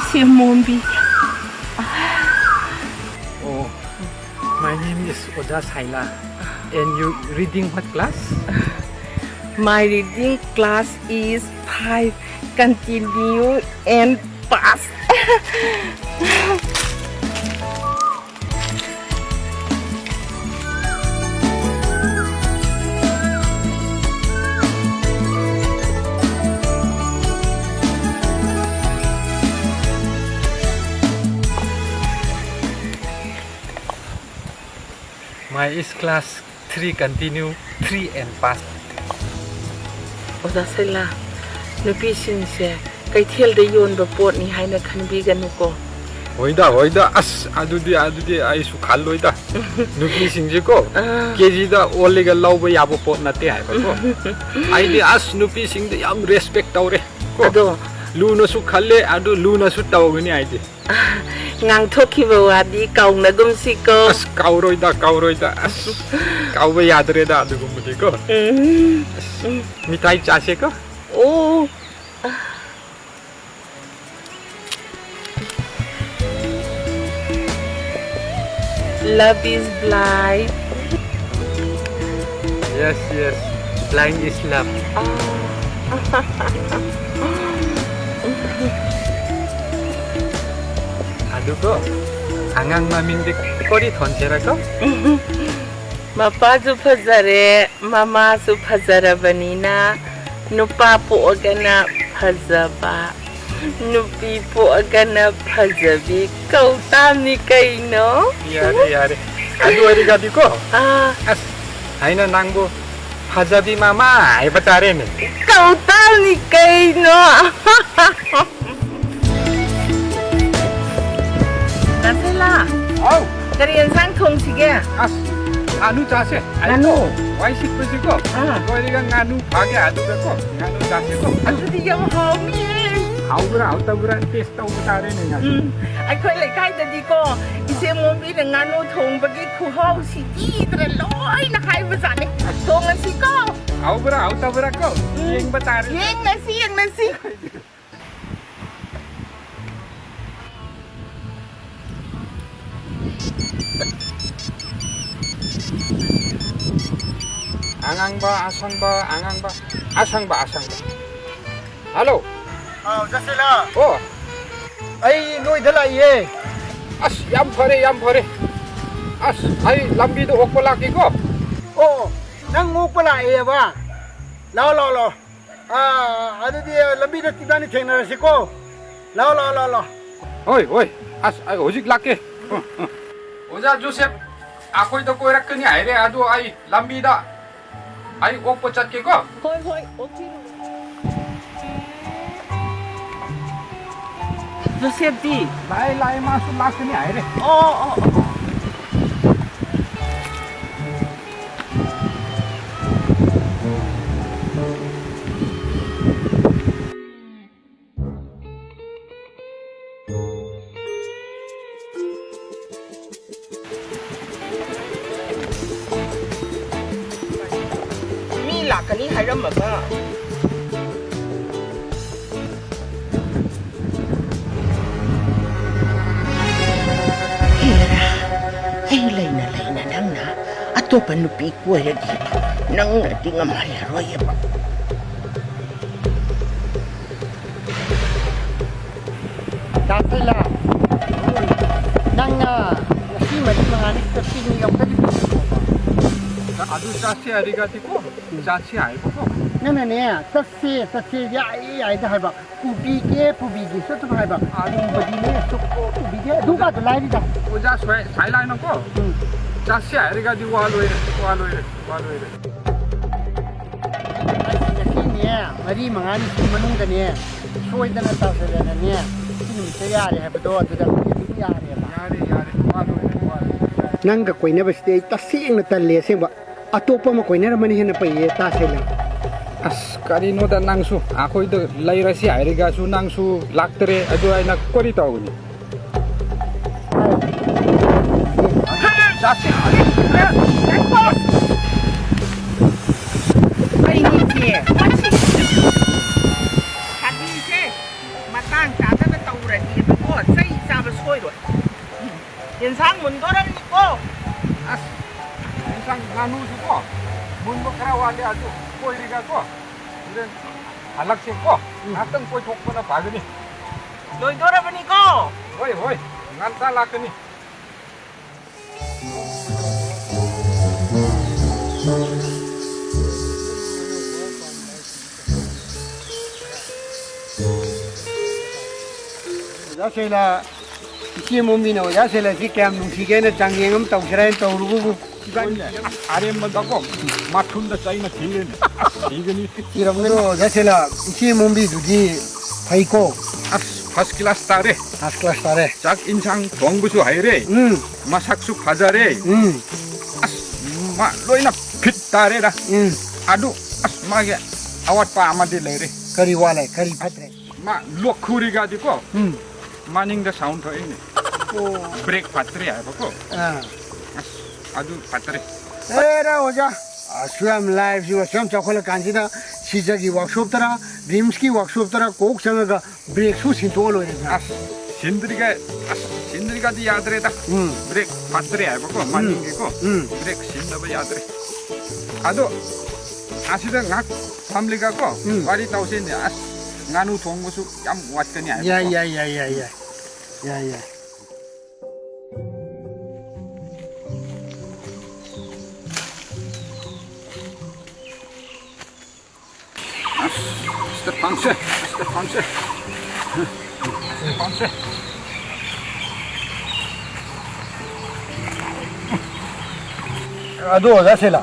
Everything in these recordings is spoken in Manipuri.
Isia Mombi. Oh, my name is Oja Saila. And you reading what class? My reading class is 5. Continue and pass. My is class 3 continue, 3 and pass. Oda Saila, nupi sinse kay thiel de yon ba pot ni hai na khanbi ganu ko. Hoida, adudi ay su khalloida. Nupi singje ko. Kejida oliga lauba yabo pot na te hai ba ko. Ai de nupi sing de yam respect taure. Ado Luna su khalle adu luna su tawgani ai de. ngang thoki ba wadi kaung na gum si ko. Kauroida kauba yadre da adu gumudi ko. Mitai chase ko. Oh. Love is blind. Yes. Blind is love. Adu ko. Angang maming dik kori thonsera ko. Mapa su phazare, mama su phazara banina. Nupa po agana phazaba. Nupi po agana phazabi. Kau tam ni kai no? Yare. Adu arigati ko. As aina nangbo hazabi mama ay batare ne. Kau tam ni kai no? Nasela. Oh, Kariyan sang thong sige. as anu chase. Nganu? Why sit pa ko? Ko riga nganu phage adu ko. Nganu chase ko. Adi yam haumi. Haubra taste tau batare ne nganu. Ai khoi lai kai da di ko. Ise mombi na nganu thong bagi khu hau si di tra loi na khai ba sa ne. Thong an si ko. Haubra ko. Yeng batare. Yeng na si. asang ba. Hello. Jasila. Oh, Ay noi dala ye. as yam phare. As ai lambi do okpala ki ko. Oh, nang mo pala ye ba. Lo. Adu dia lebih dah tidak ni channel si ko. Lo. Oi, as ai hojik lake. Oja Joseph, akoi to koirak kani aire adu ai lambi da. Ai okpo chat ke ko. Hoi, okay. Joseph di. Lai masuk lak kani aire. Oh. Lạc cái này hay lắm mà ba. Hera, ay lay na nang na. Ato pa nupi ko ay di. Nang nating amay roy ba. Jasila. Nang nasi mari mangani kasi ni yung tadi. Adu chase arigati ko. Chase ai ko. Nang ne, sasi ya dah ba. Pubi ke so tu ba. Adu badi ne so pubi ke duga to lai dah. Oja sai lai no ko. Chase arigati wa loi. Mari mangani si manung da ne. Soi da na ta sa da ne. Sini mi ya re ha ba do da ya re ba. Yare wa loi. Nang ka koi na ba stay ta sing na ta le se ba. Atopa ma koi na mani hena pa ye ta se la. As karino da nangsu akoi do laira si airiga su nangsu laktere adu ai na kori tawni. Chase Ay ni che. Hadi che. Matang sa ta ba tau ra di ba. 연상 문도라니고. 아스 인상 나누시고 문도 크라와데 아주 꼬이리가고 이런 안락시고 낙동 꼬이 톡보다 박으니 너희 돌아보니고. 호이 호이 난다 락으니 giá xe là khi mua mì nào giá xe là cái kèm đúng cái này chẳng nghe ngắm tàu xe này tàu đúng không 아래만 닫고 마툰다 짜이나 뒤에는 이거니 이런 거 giá xe là khi mua mì gì phải có 아스 파스클라스 따레 first class tare 짝 인상 동부수 하이레 마삭수 바자레 아스 마 로이나 핏따레라 아두 아스 마게 아왓 파마데 레레 curry wala curry phatre 마 로쿠리 가지고 마닝다 사운드 있네 브레이크 파트리 알고 à 아주 파트리 era hoja swam live ji swam chakhola kanjida sija gi workshop tara dreams ki workshop tara kok sanga ga break su sin to lo ya 아스 신들이가지 야드레다 브레이크 파트리 알고 마닝이고 브레이크 신나버 야드레 아도 아시다 각 family 가고 와리 타우신데 아스 nganu thong musu yam wat kani ai ya Mr. Panse ado giá xe là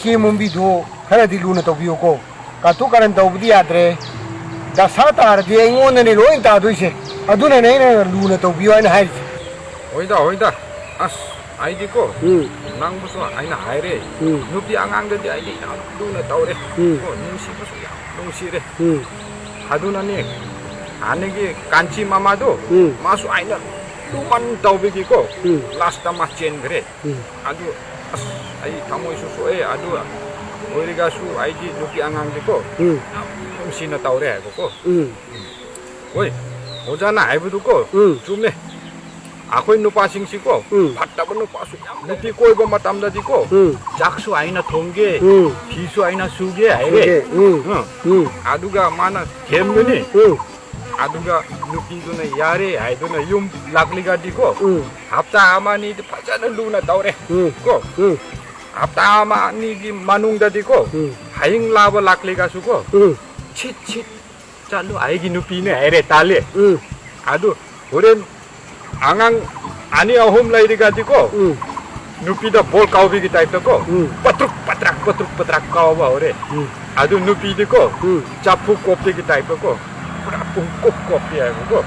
khi mua mì do khara di luna to biyo ko ka to karan to budi adre da sa tar di ngon ne loin ta do se aduna ne ne luna to biyo ai hai 오이다 아스 아이디고 낭부서 아이나 하이레 누비 앙앙데 아이디 누나 따오레 능시부서 능시레 하두나니 아내기 간치 마마도 마수 아이나 누만 따오비기고 라스타 마첸 그래 아주 아스 아이 타모이수소에 아주 오이리가 수 아이디 누비 앙앙데고 능시나 따오레 하고 오이 오자나 아이부도고 좀네 아코이 누파싱시고 받다보는 누파수 누피 꼬이고 마담다디고 작수 아이나 동게 비수 아이나 수게 아이레 아두가 마나 겜느니 아두가 누피도나 야레 아이도나 윰 락리가디고 합다 아마니 파자는 루나 따오레 고 합다 아마니기 마농다디고 하잉 라버 락리가수고 치치 짤루 아이기 누피네 아이레 딸레 아두 오랜 앙앙 아니야 홈라이드 가지고 누피다 볼 까오비기 타입도고 빠트락 까오바 오래 아주 누피디고 자푸 꼽비기 타입도고 프라풍 꼽 꼽비야고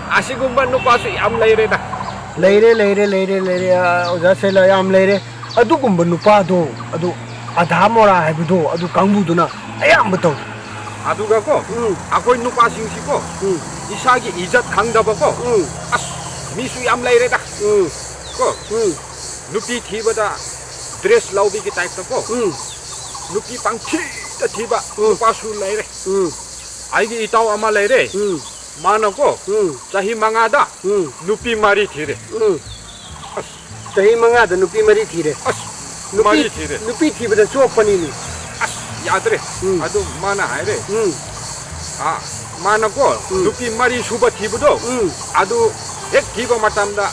아시군만 누파수 얌 레이레다 leire oja se la yam leire adu kum banu pa do adu adha mora hai bu adu kangbu do na ayam bu to 아두가고 아코이 누파싱시고 이사기 이잣 강다보고 아스 미수 얌 레이레다 고 누피 티보다 드레스 라우비기 타입도고 누피 방치다 티바 누파수 레이레 아이기 이따오 아마 레이레 마나고 자히 망하다 누피 마리 티레 chahi manga da nupi mari thire 아스 마리 티레 nupi thiba da chok pani ni 아스 야드레 아두 마나 하이레 아 마나고 누피 마리 수바 티부도 아두 백 티바 마탐다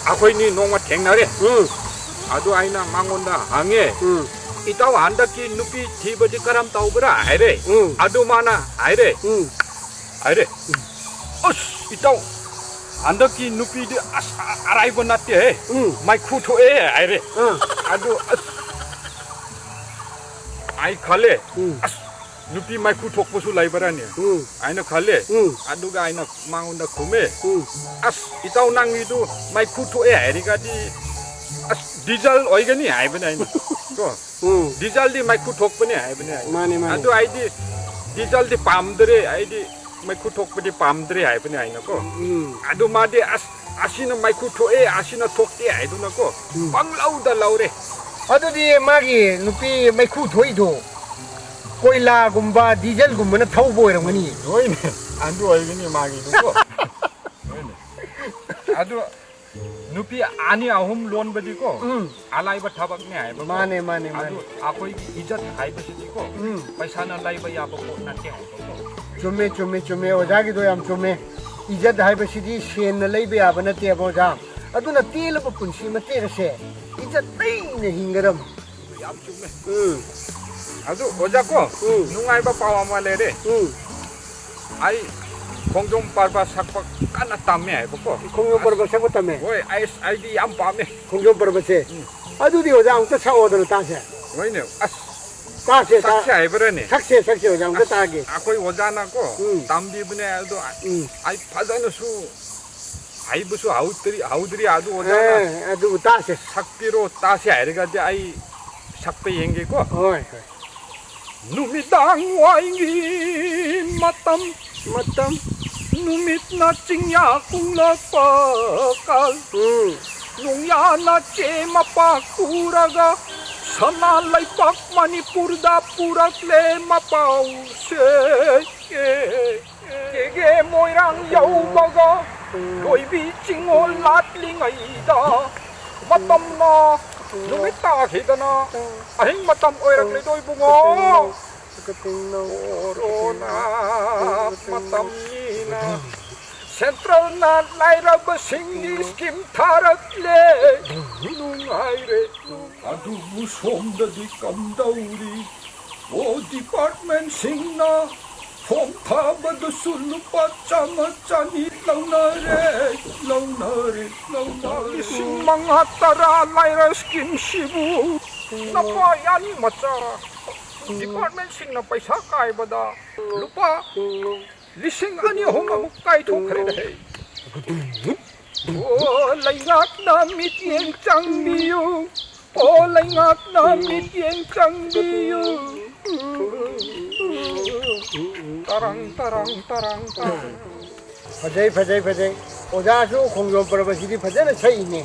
아코이니 농마 갱나레 아두 아이나 망온다 항에 이따오 안다키 누피 티버지 까람 따오브라 아이레 아두 마나 아이레 아이레 어스 이따오 안다키 누피디 아라이브 나때 마이 쿠토에 아이레 아두 아이 칼레 누피 마이 쿠토포수 라이브라니 아이나 칼레 아두가 아이나 망온다 구메 아스 이따오 낭이도 마이 쿠토에 아이리가디 아스 디젤 어이가니 아이브나 아이나 고 디젤디 마이 쿠토크네 아이브네 mani 아두 아이디 디젤디 팜드레 아이디 마이 쿠토크디 팜드레 아이브네 아이나고 아두 마디 아시나 마이 쿠토에 아시나 톡데 아이두나고 빵라우다 라우레 adu di magi nupi mai khu thoi do koila gumba diesel gumba na thau boy ramani 노이네 안두 어이가니 마기두고 아두 nupi ani ahum loan badi ko alai ba thabak ne hai ba mane mane adu mane akoi ijat hai ba si ko paisa na lai ba ya ba ko na te hai ko chumme chumme chumme oja gi do yam chumme ijat hai ba sidi sen na lei ba ya ba na te ba oja aduna tel ba punsi ma te se ijat dai ne hingaram yam chume adu oja ko nungai ba pawa ma le re ai khongjom parba sakpa kana tamme hai ba ko khongjom parba sakpa tamme oi ai di yam pa me khongjom parba se adu di oja ang ta sa odana ta se oi ne as ta se ta sakse hai ba ne sakse oja ang ta ge akoi oja na ko tambi bune adu ai phajana su ai bu su haudri adu oja na adu ta se sakpiro ta se hai ga de ai sakpe yenge ko hoi numidang waingi matam numit na chingya kung napakal nungya na che mapakuraga sana laipak manipur da purak le mapaw se kege moirang yau baga loi bi chingol latling ai da matam na numit ta khidana ahing matam oirak le doi bungo Corona matam nina Central na laira basing skim tarat le nungai re adu musom da di kam dauri o department sing na phong tha bad sulu pa chama chani launa re sing mga tara laira skim shibu napayan macha department sing na paisa kai bada lupa lising ani hong amuk kai thok khare re o laingak na mityeng changbiyu o laingak na mityeng changbiyu tarang fajai oja su khongjom parba sidi fajana sai ne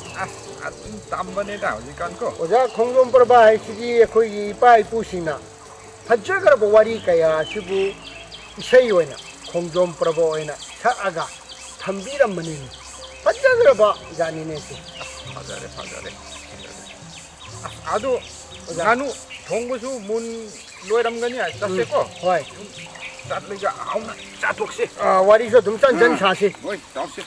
tambane da jikan ko oja khongjom parba hai sidi khoi gi pai pu sina fajjagar bo wari kaya sibu isai oina khongjom parba oina sa aga thambiram manin fajjagar ba jani ne se fajare adu ganu thongbusu mun loiram gani ai tase ko hoi chat lega auna chat thokse wari so dum chan jan sa se oi tawse